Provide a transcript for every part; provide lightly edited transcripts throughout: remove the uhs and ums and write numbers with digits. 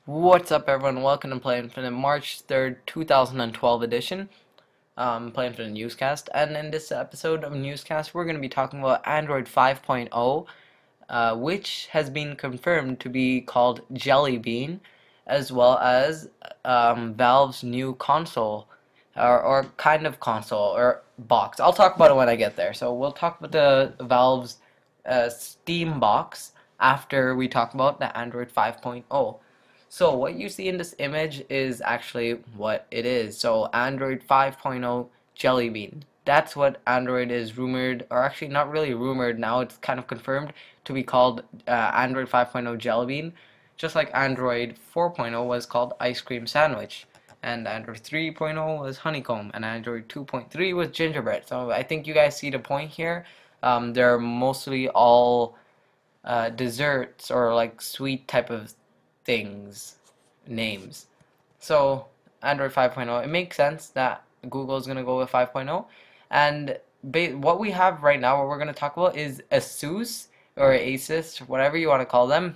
What's up, everyone? Welcome to Play Infinite March 3rd, 2012 edition. Play Infinite Newscast. And in this episode of Newscast, we're going to be talking about Android 5.0, which has been confirmed to be called Jelly Bean, as well as Valve's new console, or kind of console, or box. I'll talk about it when I get there. So we'll talk about the Valve's Steam box after we talk about the Android 5.0. So what you see in this image is actually what it is. So Android 5.0 Jelly Bean. That's what Android is rumored, or actually not really rumored now, it's kind of confirmed to be called Android 5.0 Jelly Bean, just like Android 4.0 was called Ice Cream Sandwich, and Android 3.0 was Honeycomb, and Android 2.3 was Gingerbread. So I think you guys see the point here. They're mostly all desserts or like sweet type of things, names. So Android 5.0, it makes sense that Google is going to go with 5.0. And what we have right now, what we're going to talk about is ASUS or Asus, whatever you want to call them.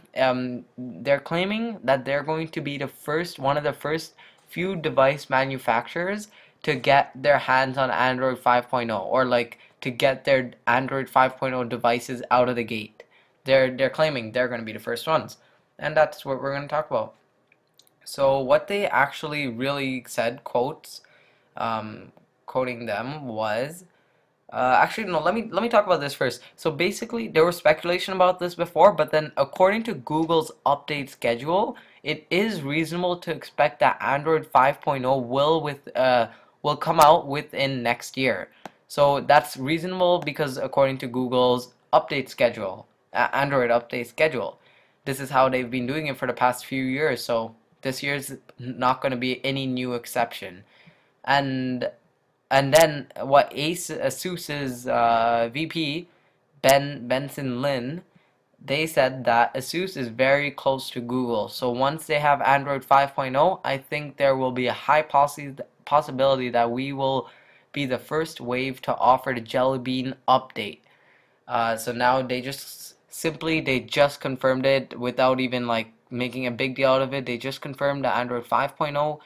They're claiming that they're going to be the first, one of the first few device manufacturers to get their hands on Android 5.0, or like to get their Android 5.0 devices out of the gate. They're claiming they're going to be the first ones, and that's what we're going to talk about. So what they actually really said, quoting them, was actually no. Let me talk about this first. So basically, there was speculation about this before, but then according to Google's update schedule, it is reasonable to expect that Android 5.0 will come out within next year. So that's reasonable because according to Google's update schedule, Android update schedule, this is how they've been doing it for the past few years. So this year's not going to be any new exception. And then what ASUS's VP Benson Lin, they said that ASUS is very close to Google. So once they have Android 5.0, I think there will be a high possibility that we will be the first wave to offer the Jelly Bean update. So now they just confirmed it without even like making a big deal out of it. They just confirmed that Android 5.0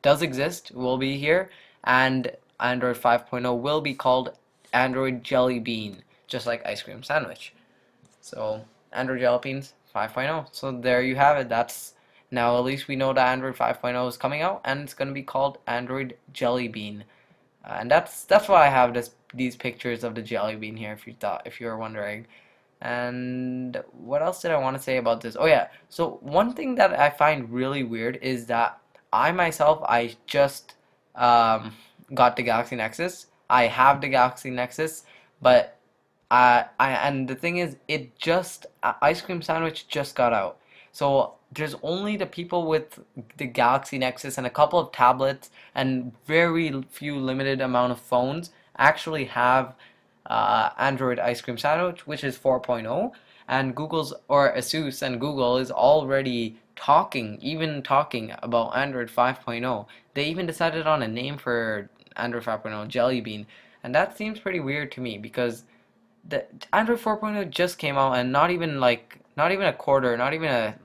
does exist, will be here, and Android 5.0 will be called Android Jelly Bean, just like Ice Cream Sandwich. So Android Jelly Beans 5.0. So there you have it. That's now at least we know that Android 5.0 is coming out, and it's going to be called Android Jelly Bean. And that's why I have these pictures of the Jelly Bean here, if you were wondering. And what else did I want to say about this? Oh yeah, so one thing that I find really weird is that I just got the Galaxy Nexus. I have the Galaxy Nexus, but and the thing is, Ice Cream Sandwich just got out. So there's only the people with the Galaxy Nexus and a couple of tablets and very few limited amount of phones actually have Android Ice Cream Sandwich, which is 4.0, and ASUS and Google is already even talking about Android 5.0. They even decided on a name for Android 5.0, Jelly Bean, and that seems pretty weird to me because the Android 4.0 just came out, and not even a quarter, not even a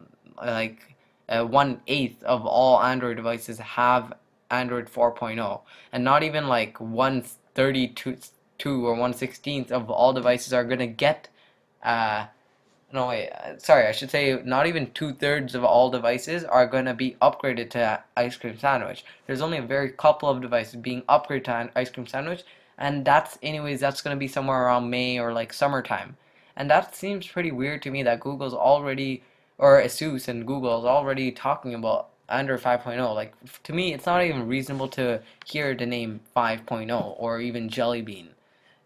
1/8 of all Android devices have Android 4.0, and not even like 1/32 or 1/16 of all devices are gonna get no wait, sorry, I should say not even 2/3 of all devices are gonna be upgraded to Ice Cream Sandwich. There's only a very couple of devices being upgraded to Ice Cream Sandwich, and that's gonna be somewhere around May or like summertime. And that seems pretty weird to me that Google's already, or ASUS and Google is already talking about Android 5.0. Like, to me, it's not even reasonable to hear the name 5.0 or even Jelly Bean.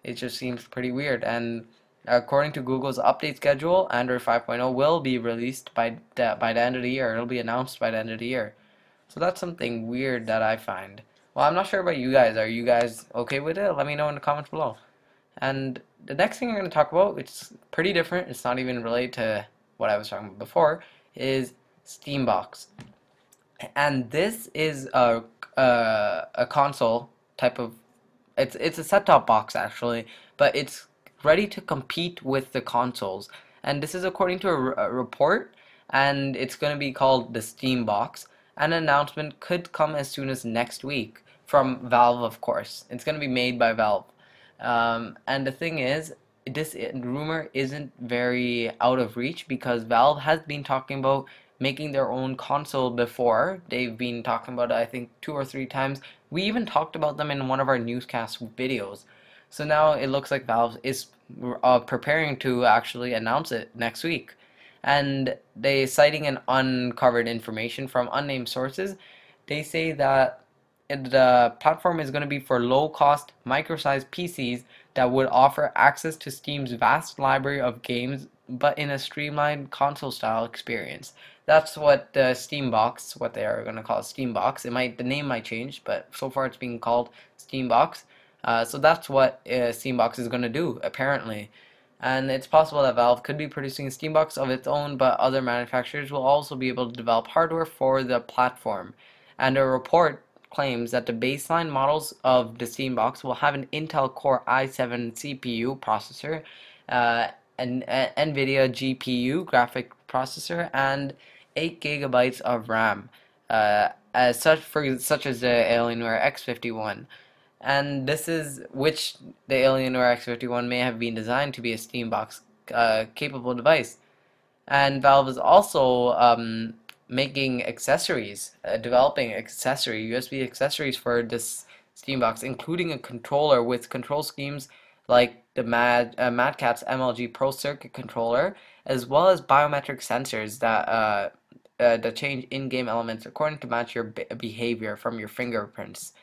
It just seems pretty weird. And according to Google's update schedule, Android 5.0 will be released by the end of the year. It'll be announced by the end of the year. So that's something weird that I find. Well, I'm not sure about you guys. Are you guys okay with it? Let me know in the comments below. And the next thing I'm going to talk about, which is pretty different, it's not even related to what I was talking about before, is Steambox. And this is a console type of, it's a set-top box actually, but it's ready to compete with the consoles. And this is according to a report. and it's going to be called the Steam Box. An announcement could come as soon as next week from Valve, of course. It's going to be made by Valve. And the thing is, this rumor isn't very out of reach because Valve has been talking about making their own console before. They've been talking about it, I think, 2 or 3 times. We even talked about them in one of our newscast videos. So now it looks like Valve is preparing to actually announce it next week. And they citing an uncovered information from unnamed sources. They say that the platform is going to be for low-cost, micro-sized PCs that would offer access to Steam's vast library of games, but in a streamlined console-style experience. That's what the Steam Box, what they are going to call Steam Box. The name might change, but so far it's being called Steam Box. So that's what Steam Box is going to do, apparently. And it's possible that Valve could be producing a Steam Box of its own, but other manufacturers will also be able to develop hardware for the platform. And a report claims that the baseline models of the Steam Box will have an Intel Core i7 CPU processor, an NVIDIA GPU graphic processor, and 8 gigabytes of RAM, such as the Alienware X51. And this is which the Alienware X51 may have been designed to be a Steam Box capable device. And Valve is also making accessories, developing USB accessories for this Steam Box, including a controller with control schemes like the Mad Catz MLG Pro Circuit controller, as well as biometric sensors that change in-game elements according to match your behavior from your fingerprints.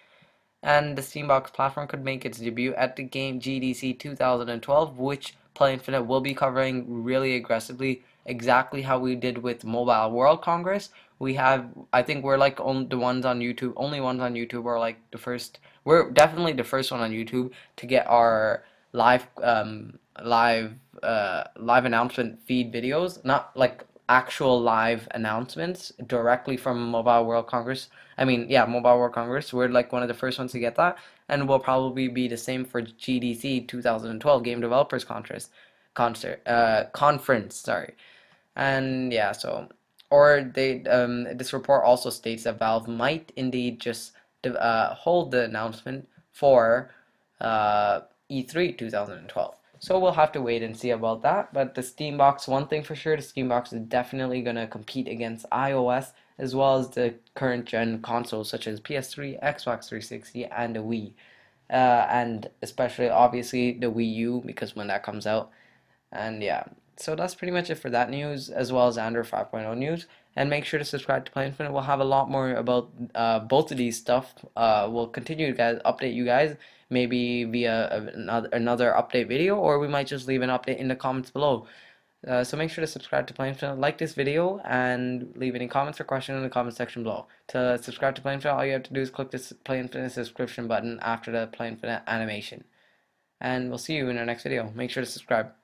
And the Steambox platform could make its debut at the game GDC 2012, which Play Infinite will be covering really aggressively, exactly how we did with Mobile World Congress. I think we're like the ones on YouTube, only ones on YouTube, or like the first, we're definitely the first one on YouTube to get our live announcement feed videos, not like actual live announcements directly from Mobile World Congress. I mean, yeah, Mobile World Congress. We're like one of the first ones to get that, and we'll probably be the same for GDC 2012 Game Developers Conference. Sorry, and yeah, so this report also states that Valve might indeed just hold the announcement for E3 2012. So we'll have to wait and see about that. But the Steambox, one thing for sure, the Steambox is definitely going to compete against iOS as well as the current gen consoles such as PS3, Xbox 360, and the Wii. And especially, obviously, the Wii U, because when that comes out. And yeah, so that's pretty much it for that news, as well as Android 5.0 news. And make sure to subscribe to Play Infinite. We'll have a lot more about both of these stuff. We'll continue to update you guys, maybe via another update video, or we might just leave an update in the comments below. So make sure to subscribe to Play Infinite, like this video, and leave any comments or questions in the comment section below. To subscribe to Play Infinite, all you have to do is click this Play Infinite subscription button after the Play Infinite animation. And we'll see you in our next video. Make sure to subscribe.